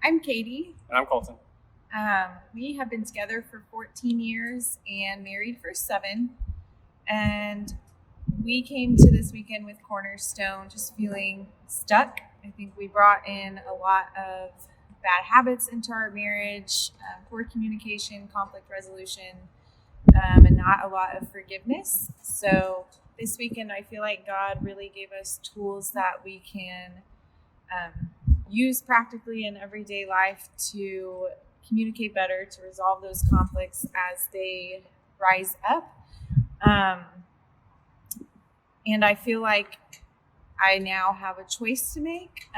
I'm Katie. And I'm Colton. We have been together for 14 years and married for 7. And we came to this weekend with Cornerstone just feeling stuck. I think we brought in a lot of bad habits into our marriage, poor communication, conflict resolution, and not a lot of forgiveness. So this weekend, I feel like God really gave us tools that we can use practically in everyday life to communicate better, to resolve those conflicts as they rise up. And I feel like I now have a choice to make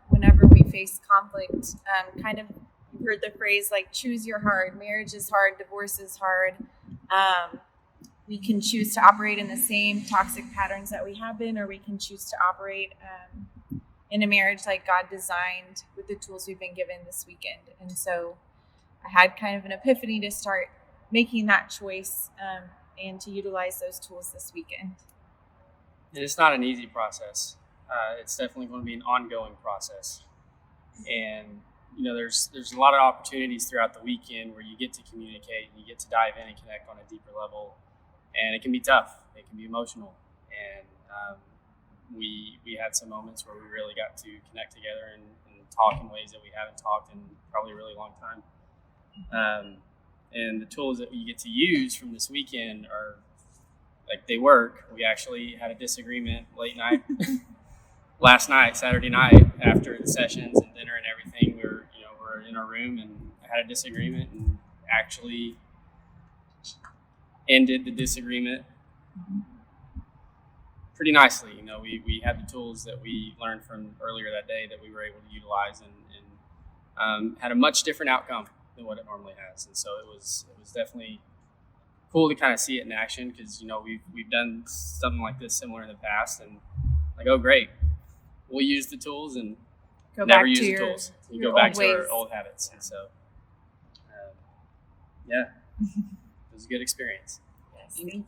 whenever we face conflict. Kind of heard the phrase like, choose your hard. Marriage is hard, divorce is hard. We can choose to operate in the same toxic patterns that we have been, or we can choose to operate in a marriage like God designed with the tools we've been given this weekend. And so I had kind of an epiphany to start making that choice and to utilize those tools this weekend. It's not an easy process. It's definitely going to be an ongoing process. And, there's a lot of opportunities throughout the weekend where you get to communicate and you get to dive in and connect on a deeper level. And it can be tough. It can be emotional. And we had some moments where we really got to connect together and talk in ways that we haven't talked in probably a really long time. And the tools that you get to use from this weekend are, like, they work. We actually had a disagreement late night last night, Saturday night, after the sessions and dinner and everything. We're in our room and had a disagreement and actually ended the disagreement pretty nicely. We had the tools that we learned from earlier that day that we were able to utilize and had a much different outcome than what it normally has. And so it was definitely cool to kind of see it in action, because we've done something like this similar in the past, and like, oh great, we'll use the tools and never use the tools. You go back to our old habits. And so it was a good experience. Yes, thank you.